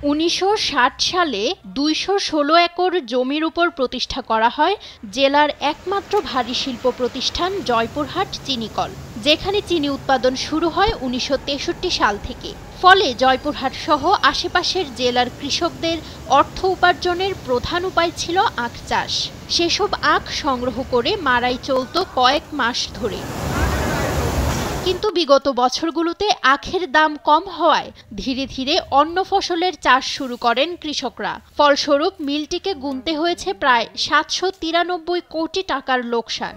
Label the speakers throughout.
Speaker 1: ১৯৬০ সালে ২১৬ একর জমির উপর প্রতিষ্ঠা করা হয় জেলার একমাত্র ভারী শিল্প প্রতিষ্ঠান জয়পুরহাট চিনিকল, যেখানে চিনি উৎপাদন শুরু হয় ১৯৬৩ সাল থেকে। ফলে জয়পুরহাট সহ আশেপাশের জেলার কৃষকদের অর্থ উপার্জনের প্রধান উপায় ছিল আখ চাষ। সেসব আখ সংগ্রহ করে মাড়াই চলত কয়েক মাস ধরে। কিন্তু বিগত বছরগুলোতে আখের দাম কম হওয়ায় ধীরে ধীরে অন্য ফসলের চাষ শুরু করেন কৃষকরা। ফলস্বরূপ মিলটিকে গুনতে হয়েছে প্রায় ৭৯৩ কোটি টাকার লোকসান।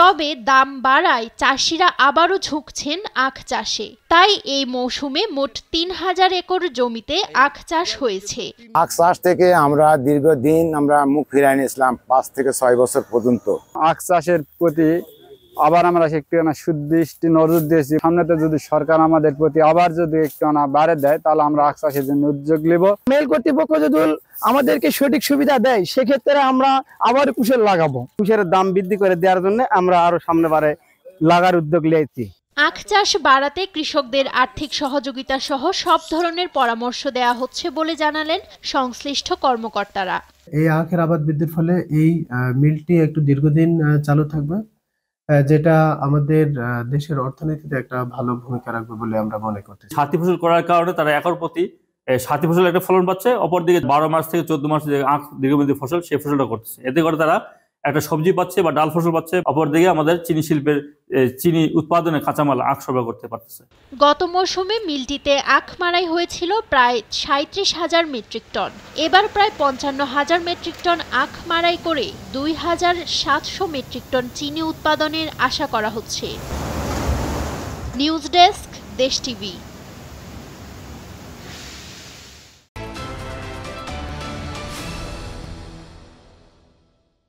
Speaker 1: তবে দাম বাড়ায় চাষিরা আবারও ঝুঁকছেন আখ চাষে। তাই এই মৌসুমে মোট ৩,০০০ একর জমিতে আখ চাষ হয়েছে।
Speaker 2: আখ চাষ থেকে আমরা দীর্ঘদিন মুখ ফিরাই নিয়েছিলাম ৫ থেকে ৬ বছর পর্যন্ত।
Speaker 3: আখ চাষের প্রতি আবার আমরা একটু সুদৃষ্টি নজর দিয়েছি। সামনেতে যদি সরকার আমাদের প্রতি আবার যদি একটু বাড়ে দেয়, তাহলে আমরা আখ চাষের জন্য উদ্যোগ নেব।
Speaker 4: মেল কর্তৃপক্ষ যদি আমাদেরকে সঠিক সুবিধা দেয়, সেক্ষেত্রে আমরা আবার কুশল লাগাবো।
Speaker 3: কুশের দাম বৃদ্ধি করে দেওয়ার জন্য আমরা আরো সামনে বারে লাগার উদ্যোগ নিয়েছি।
Speaker 1: আখ চাষ বাড়াতে কৃষকদের আর্থিক সহযোগিতা সহ সব ধরনের পরামর্শ দেওয়া হচ্ছে বলে জানালেন সংশ্লিষ্ট কর্মকর্তারা।
Speaker 5: এই আখের আবাদ বৃদ্ধির ফলে এই মিলটি একটু দীর্ঘদিন চালু থাকবে, যেটা আমাদের দেশের অর্থনীতিতে একটা ভালো ভূমিকা রাখবে বলে আমরা মনে করতেছি।
Speaker 6: সাথী ফসল করার কারণে তারা একর প্রতি সাথী ফসল একটা ফলন পাচ্ছে, অপরদিকে ১২ মাস থেকে ১৪ মাস যে আখ দীর্ঘমেয়াদী ফসল সেই ফসলটা করতেছে। এতে করে তারা একটা সবজি পাচ্ছে বা ডাল ফসল পাচ্ছে, অপরদিকে আমাদের চিনি শিল্পের চিনি উৎপাদনে কাঁচামাল আখ সরবরাহ করতে পারতেছে।
Speaker 1: গত মৌসুমে মিলটিতে আখ মাড়াই হয়েছিল প্রায় ৩৭,০০০ মেট্রিক টন। এবার প্রায় ৫৫,০০০ মেট্রিক টন আখ মাড়াই করে ২,৭০০ মেট্রিক টন চিনি উৎপাদনের আশা করা হচ্ছে। নিউজ ডেস্ক, দেশ টিভি।